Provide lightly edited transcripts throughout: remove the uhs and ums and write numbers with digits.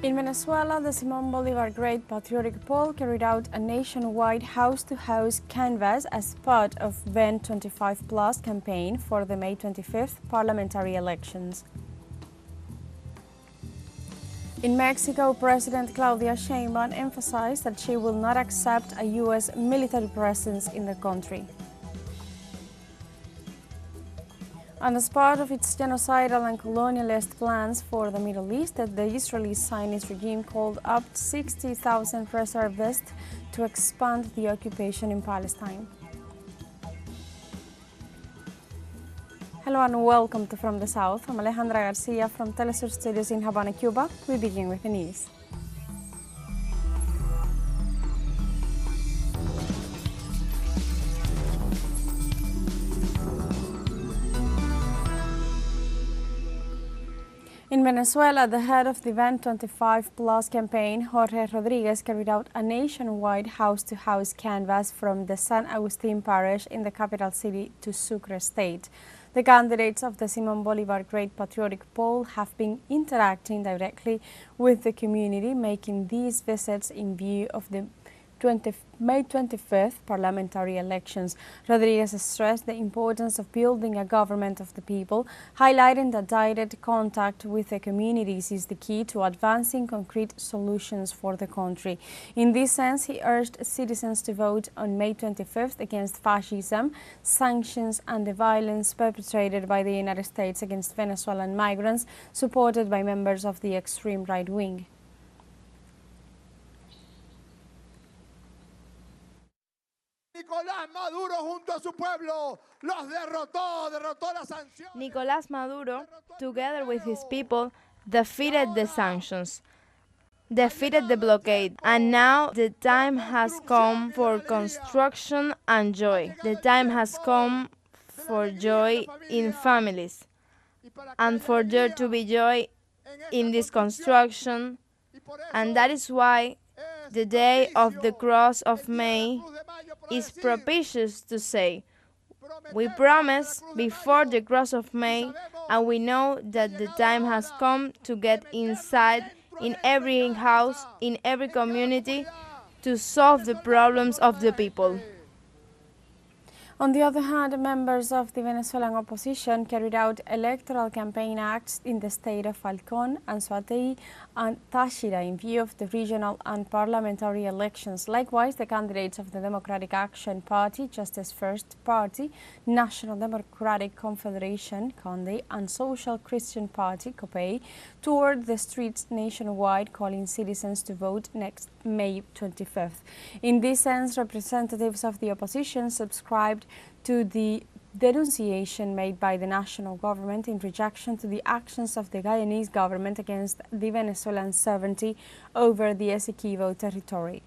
In Venezuela, the Simón Bolívar Great Patriotic poll carried out a nationwide house-to-house canvass as part of VEN25+ campaign for the May 25th parliamentary elections. In Mexico, President Claudia Sheinbaum emphasized that she will not accept a U.S. military presence in the country. And as part of its genocidal and colonialist plans for the Middle East, the Israeli Zionist regime called up 60,000 reservists to expand the occupation in Palestine. Hello and welcome to From the South. I'm Alejandra Garcia from teleSUR studios in Havana, Cuba. We begin with the news. In Venezuela, the head of the VEN25+ campaign, Jorge Rodriguez, carried out a nationwide house-to-house canvass from the San Agustin parish in the capital city to Sucre state. The candidates of the Simón Bolívar Great Patriotic poll have been interacting directly with the community, making these visits in view of the May 25th parliamentary elections. Rodriguez stressed the importance of building a government of the people, highlighting that direct contact with the communities is the key to advancing concrete solutions for the country. In this sense, he urged citizens to vote on May 25th against fascism, sanctions and the violence perpetrated by the United States against Venezuelan migrants, supported by members of the extreme right wing. Nicolás Maduro, together with his people, defeated the sanctions, defeated the blockade, and now the time has come for construction and joy. The time has come for joy in families, and for there to be joy in this construction, and that is why the day of the cross of May is propitious to say, we promise before the cross of May, and we know that the time has come to get inside in every house, in every community, to solve the problems of the people. On the other hand, members of the Venezuelan opposition carried out electoral campaign acts in the state of Falcón, Anzoátegui and Táchira in view of the regional and parliamentary elections. Likewise, the candidates of the Democratic Action Party, Justice First Party, National Democratic Confederation, CONDE, and Social Christian Party, COPEI, toured the streets nationwide calling citizens to vote next May 25th. In this sense, representatives of the opposition subscribed to the denunciation made by the national government in rejection to the actions of the Guyanese government against the Venezuelan sovereignty over the Essequibo territory.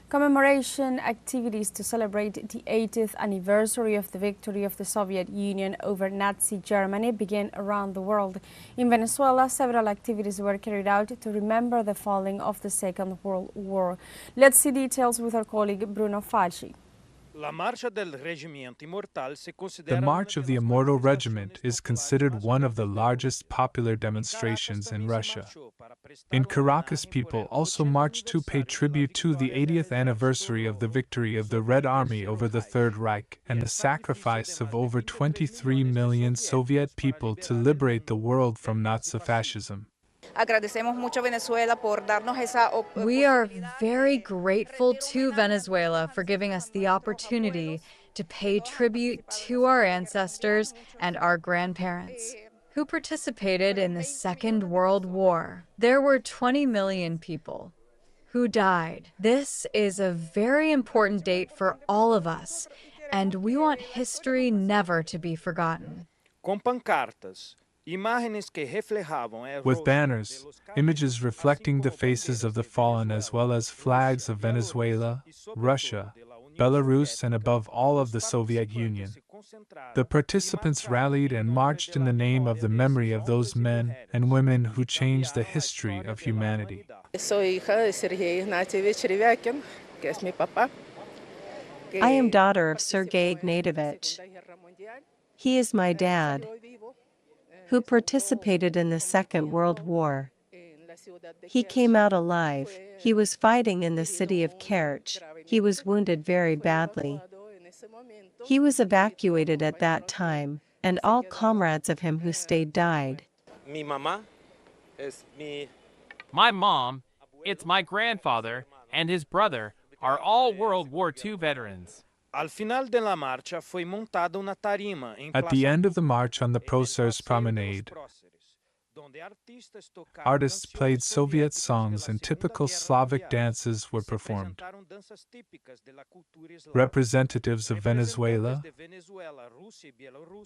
Commemoration activities to celebrate the 80th anniversary of the victory of the Soviet Union over Nazi Germany began around the world. In Venezuela, several activities were carried out to remember the falling of the Second World War. Let's see details with our colleague Bruno Falci. The March of the Immortal Regiment is considered one of the largest popular demonstrations in Russia. In Caracas, people also marched to pay tribute to the 80th anniversary of the victory of the Red Army over the Third Reich and the sacrifice of over 23 million Soviet people to liberate the world from Nazi-fascism. We are very grateful to Venezuela for giving us the opportunity to pay tribute to our ancestors and our grandparents who participated in the Second World War. There were 20 million people who died. This is a very important date for all of us, and we want history never to be forgotten. With banners, images reflecting the faces of the fallen as well as flags of Venezuela, Russia, Belarus and above all of the Soviet Union. The participants rallied and marched in the name of the memory of those men and women who changed the history of humanity. I am daughter of Sergei Ignatievich. He is my dad. who participated in the Second World War. He came out alive. He was fighting in the city of Kerch. He was wounded very badly. He was evacuated at that time, and all comrades of him who stayed died. My mom, it's my grandfather, and his brother are all World War II veterans. At the end of the march on the Próceres Promenade, artists played Soviet songs and typical Slavic dances were performed. Representatives of Venezuela,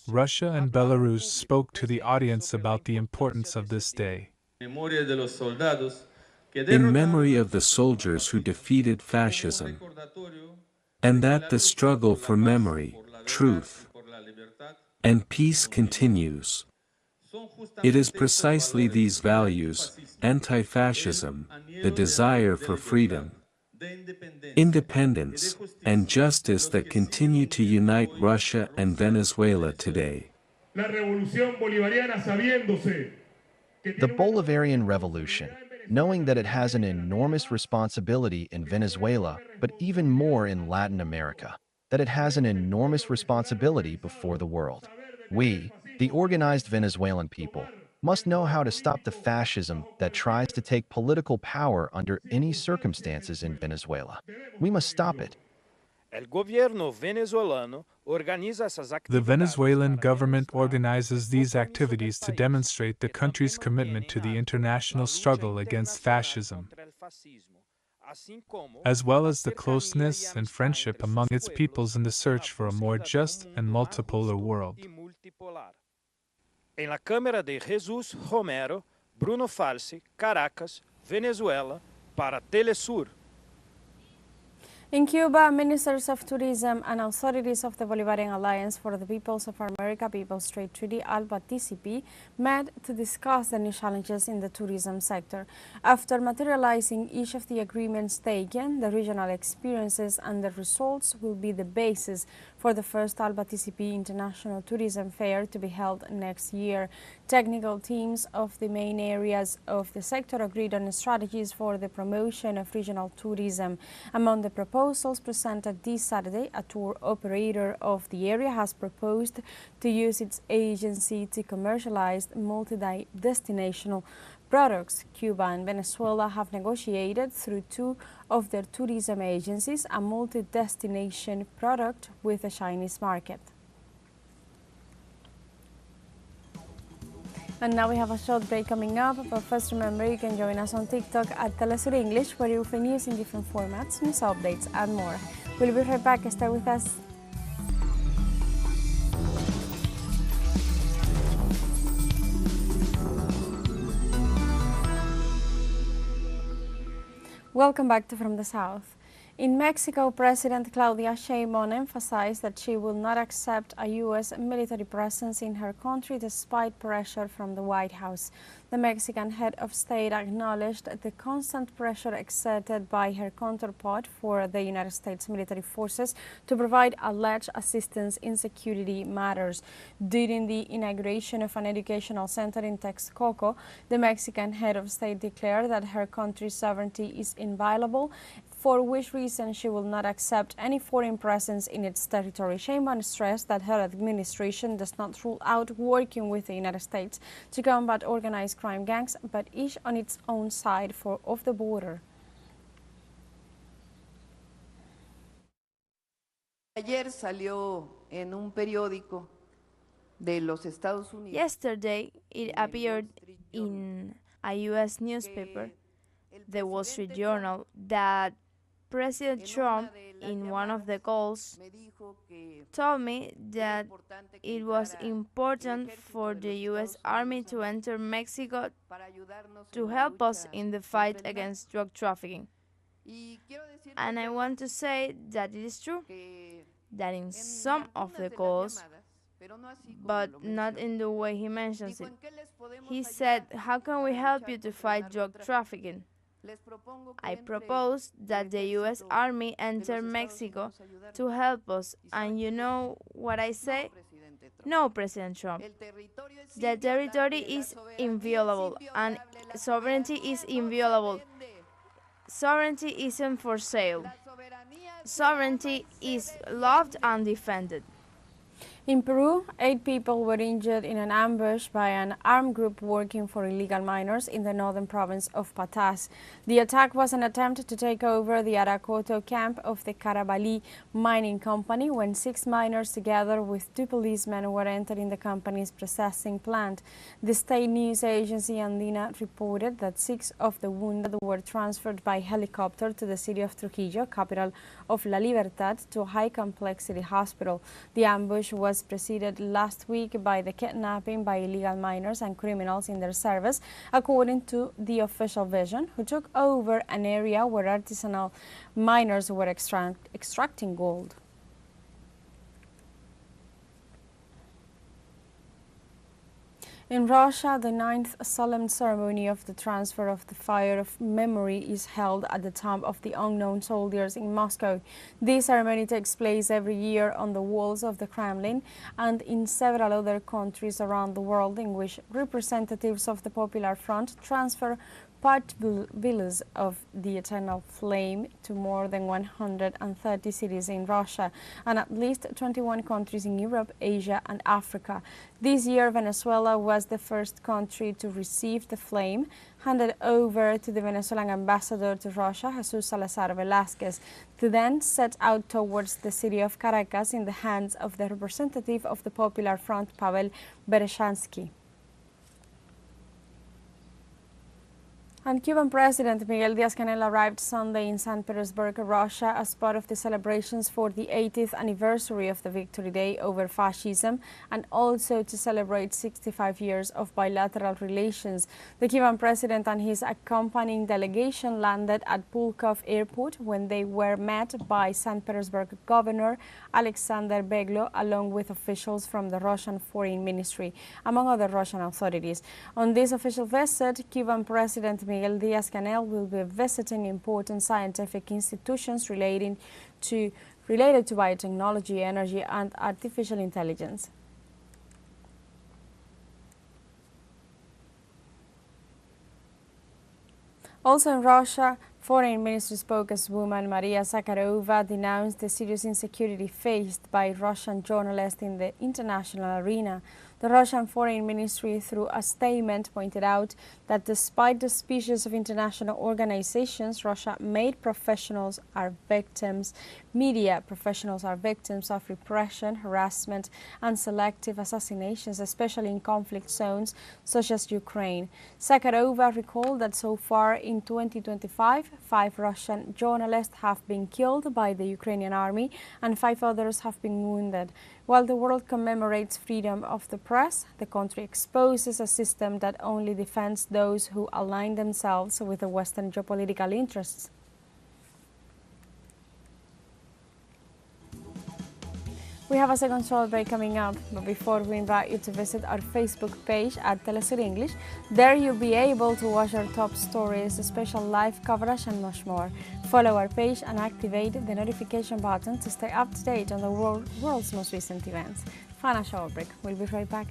Russia, and Belarus spoke to the audience about the importance of this day. In memory of the soldiers who defeated fascism, and that the struggle for memory, truth, and peace continues. It is precisely these values, anti-fascism, the desire for freedom, independence, and justice that continue to unite Russia and Venezuela today. The Bolivarian Revolution, knowing that it has an enormous responsibility in Venezuela, but even more in Latin America, that it has an enormous responsibility before the world. We, the organized Venezuelan people, must know how to stop the fascism that tries to take political power under any circumstances in Venezuela. We must stop it. The Venezuelan government organizes these activities to demonstrate the country's commitment to the international struggle against fascism, as well as the closeness and friendship among its peoples in the search for a more just and multipolar world. Em la Câmara de Jesus Romero, Bruno Falsi, Caracas, Venezuela, para teleSUR. In Cuba, ministers of tourism and authorities of the Bolivarian Alliance for the Peoples of America People's Trade Treaty, ALBA-TCP, met to discuss the new challenges in the tourism sector. After materializing each of the agreements taken, the regional experiences and the results will be the basis for the first ALBA-TCP International Tourism Fair to be held next year. Technical teams of the main areas of the sector agreed on strategies for the promotion of regional tourism. Among the proposals presented this Saturday, a tour operator of the area has proposed to use its agency to commercialize multi-destinational products. Cuba and Venezuela have negotiated through two of their tourism agencies a multi-destination product with the Chinese market. And now we have a short break coming up, but first remember you can join us on TikTok at teleSUR English, where you'll find news in different formats, news updates and more. We'll be right back. Stay with us. Welcome back to From the South. In Mexico, President Claudia Sheinbaum emphasized that she will not accept a U.S. military presence in her country despite pressure from the White House. The Mexican head of state acknowledged the constant pressure exerted by her counterpart for the United States military forces to provide alleged assistance in security matters. During the inauguration of an educational center in Texcoco, the Mexican head of state declared that her country's sovereignty is inviolable, for which reason she will not accept any foreign presence in its territory. Sheinbaum stressed that her administration does not rule out working with the United States to combat organized crime gangs, but each on its own side of the border. Yesterday, it appeared in a U.S. newspaper, the Wall Street Journal, that President Trump, in one of the calls, told me that it was important for the U.S. Army to enter Mexico to help us in the fight against drug trafficking. And I want to say that it is true, that in some of the calls, but not in the way he mentions it, he said, "How can we help you to fight drug trafficking?" I propose that the U.S. Army enter Mexico to help us, and you know what I say? No, President Trump. The territory is inviolable, and sovereignty is inviolable. Sovereignty isn't for sale. Sovereignty is loved and defended. In Peru, 8 people were injured in an ambush by an armed group working for illegal miners in the northern province of Patas. The attack was an attempt to take over the Aracoto camp of the Carabalí mining company when 6 miners together with 2 policemen were entering the company's processing plant. The state news agency Andina reported that 6 of the wounded were transferred by helicopter to the city of Trujillo, capital of La Libertad, to a high-complexity hospital. The ambush was preceded last week by the kidnapping by illegal miners and criminals in their service, according to the official version, who took over an area where artisanal miners were extracting gold. In Russia, the 9th solemn ceremony of the transfer of the fire of memory is held at the tomb of the unknown soldiers in Moscow. This ceremony takes place every year on the walls of the Kremlin and in several other countries around the world, in which representatives of the Popular Front transfer part villas of the eternal flame to more than 130 cities in Russia and at least 21 countries in Europe, Asia and Africa. This year, Venezuela was the first country to receive the flame, handed over to the Venezuelan ambassador to Russia, Jesus Salazar Velázquez, to then set out towards the city of Caracas in the hands of the representative of the Popular Front, Pavel Bereshansky. And Cuban President Miguel Díaz-Canel arrived Sunday in St. Petersburg, Russia, as part of the celebrations for the 80th anniversary of the Victory Day over fascism and also to celebrate 65 years of bilateral relations. The Cuban president and his accompanying delegation landed at Pulkov Airport when they were met by St. Petersburg Governor Alexander Beglo, along with officials from the Russian Foreign Ministry, among other Russian authorities. On this official visit, Cuban President Miguel Díaz-Canel will be visiting important scientific institutions related to biotechnology, energy and artificial intelligence. Also in Russia, Foreign Ministry spokeswoman Maria Zakharova denounced the serious insecurity faced by Russian journalists in the international arena. The Russian Foreign Ministry, through a statement, pointed out that despite the speeches of international organizations, media professionals are victims of repression, harassment and selective assassinations, especially in conflict zones such as Ukraine. Zakharova recalled that so far in 2025, 5 Russian journalists have been killed by the Ukrainian army and 5 others have been wounded. While the world commemorates freedom of the press, the country exposes a system that only defends those who align themselves with the Western geopolitical interests. We have a second short break coming up, but before we invite you to visit our Facebook page at teleSUR English. There you'll be able to watch our top stories, special live coverage and much more. Follow our page and activate the notification button to stay up to date on the world's most recent events. Final short break. We'll be right back.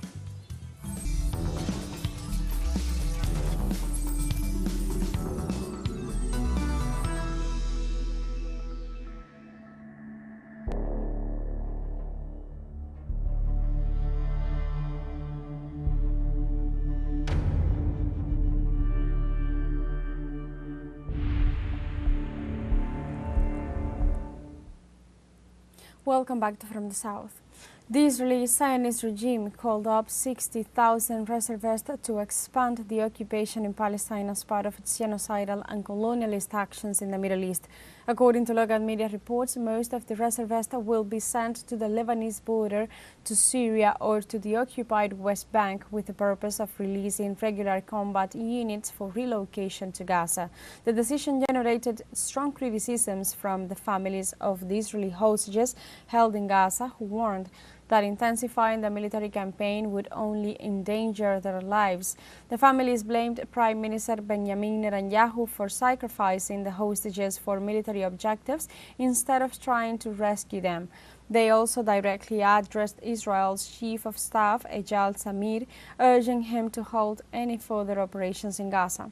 Welcome back to From the South. The Israeli Zionist regime called up 60,000 reservists to expand the occupation in Palestine as part of its genocidal and colonialist actions in the Middle East. According to local media reports, most of the reservists will be sent to the Lebanese border, to Syria or to the occupied West Bank with the purpose of releasing regular combat units for relocation to Gaza. The decision generated strong criticisms from the families of the Israeli hostages held in Gaza, who warned that intensifying the military campaign would only endanger their lives. The families blamed Prime Minister Benjamin Netanyahu for sacrificing the hostages for military objectives instead of trying to rescue them. They also directly addressed Israel's Chief of Staff, Eyal Zamir, urging him to halt any further operations in Gaza.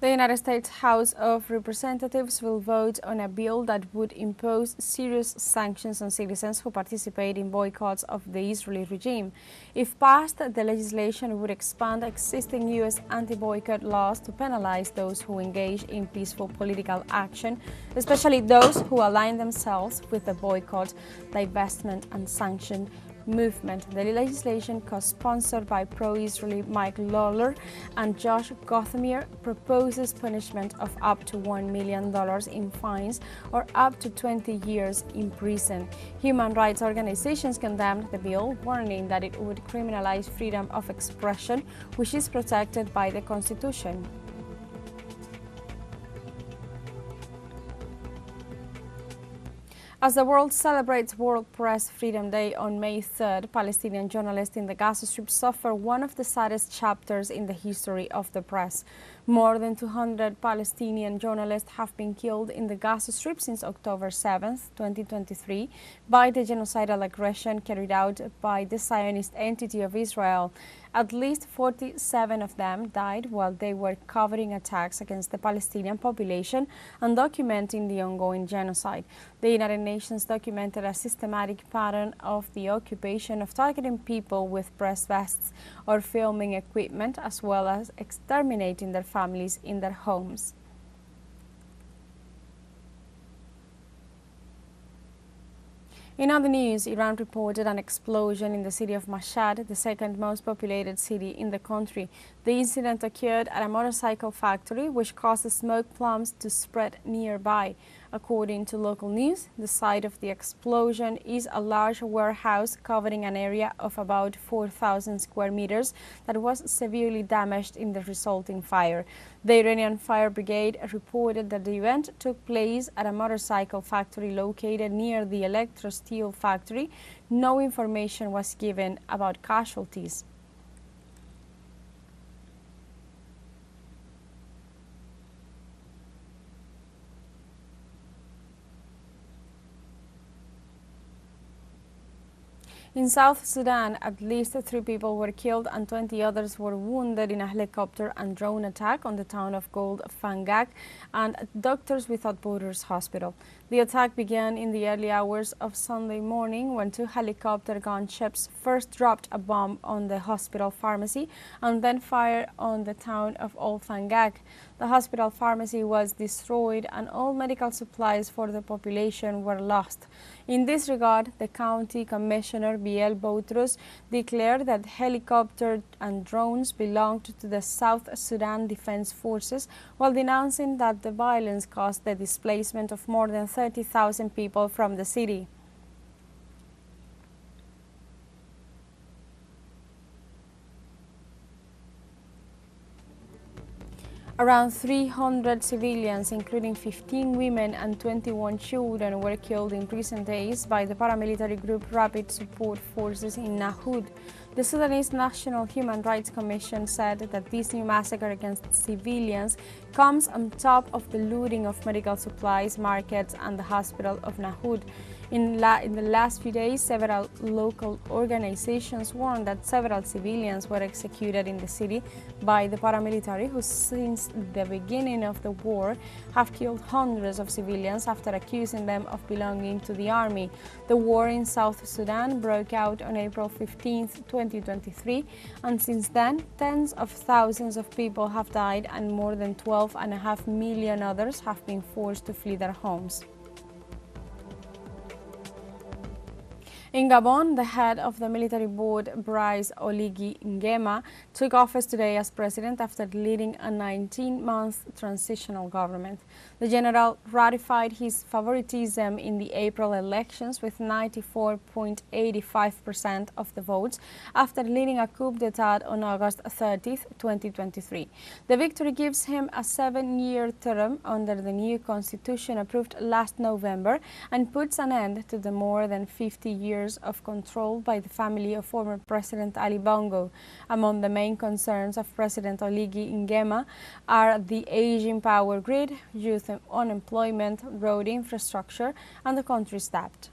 The United States House of Representatives will vote on a bill that would impose serious sanctions on citizens who participate in boycotts of the Israeli regime. If passed, the legislation would expand existing U.S. anti-boycott laws to penalize those who engage in peaceful political action, especially those who align themselves with the boycott, divestment, and sanction movement. The legislation, co-sponsored by pro-Israeli Mike Lawler and Josh Gothamir, proposes punishment of up to $1 million in fines or up to 20 years in prison. Human rights organizations condemned the bill, warning that it would criminalize freedom of expression, which is protected by the Constitution. As the world celebrates World Press Freedom Day on May 3rd, Palestinian journalists in the Gaza Strip suffer one of the saddest chapters in the history of the press. More than 200 Palestinian journalists have been killed in the Gaza Strip since October 7, 2023, by the genocidal aggression carried out by the Zionist entity of Israel. At least 47 of them died while they were covering attacks against the Palestinian population and documenting the ongoing genocide. The United Nations documented a systematic pattern of the occupation of targeting people with press vests or filming equipment, as well as exterminating their families in their homes. In other news, Iran reported an explosion in the city of Mashhad, the second most populated city in the country. The incident occurred at a motorcycle factory, which caused smoke plumes to spread nearby. According to local news, the site of the explosion is a large warehouse covering an area of about 4,000 square meters that was severely damaged in the resulting fire. The Iranian Fire Brigade reported that the event took place at a motorcycle factory located near the electro-steel factory. No information was given about casualties. In South Sudan, at least 3 people were killed and 20 others were wounded in a helicopter and drone attack on the town of Gold Fangak and Doctors Without Borders hospital. The attack began in the early hours of Sunday morning when 2 helicopter gunships first dropped a bomb on the hospital pharmacy and then fired on the town of Old Fangak. The hospital pharmacy was destroyed and all medical supplies for the population were lost. In this regard, the county commissioner, Biel Boutros, declared that helicopters and drones belonged to the South Sudan Defense Forces, while denouncing that the violence caused the displacement of more than 30,000 people from the city. Around 300 civilians, including 15 women and 21 children, were killed in recent days by the paramilitary group Rapid Support Forces in Nahud. The Sudanese National Human Rights Commission said that this new massacre against civilians comes on top of the looting of medical supplies, markets, and the hospital of Nahud. In the last few days, several local organizations warned that several civilians were executed in the city by the paramilitary, who since the beginning of the war have killed hundreds of civilians after accusing them of belonging to the army. The war in South Sudan broke out on April 15, 2023, and since then, tens of thousands of people have died and more than 12.5 million others have been forced to flee their homes. In Gabon, the head of the military board, Brice Oligui Nguema, took office today as president after leading a 19-month transitional government. The general ratified his favoritism in the April elections with 94.85% of the votes after leading a coup d'etat on August 30, 2023. The victory gives him a 7-year term under the new constitution approved last November and puts an end to the more than 50 years of control by the family of former President Ali Bongo. Among the main concerns of President Oligui Nguema are the aging power grid, youth unemployment, road infrastructure, and the country's debt.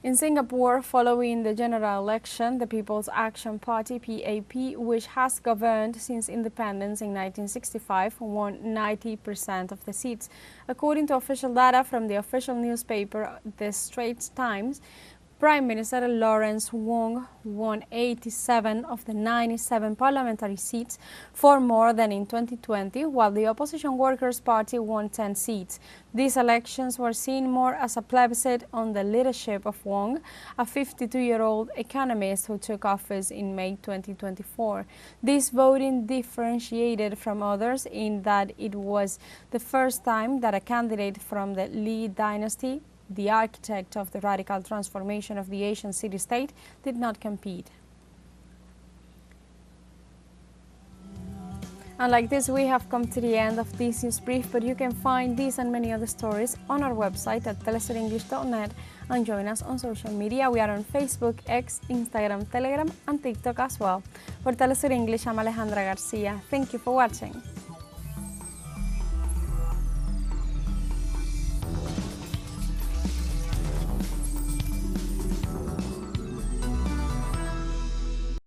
In Singapore, following the general election, the People's Action Party, PAP, which has governed since independence in 1965, won 90% of the seats. According to official data from the official newspaper, The Straits Times, Prime Minister Lawrence Wong won 87 of the 97 parliamentary seats, 4 more than in 2020, while the opposition Workers' Party won 10 seats. These elections were seen more as a plebiscite on the leadership of Wong, a 52-year-old economist who took office in May 2024. This voting differentiated from others in that it was the first time that a candidate from the Lee dynasty, the architect of the radical transformation of the Asian city-state, did not compete. And like this, we have come to the end of this news brief, but you can find these and many other stories on our website at telesurenglish.net and join us on social media. We are on Facebook, X, Instagram, Telegram, and TikTok as well. For Telesur English, I'm Alejandra Garcia. Thank you for watching.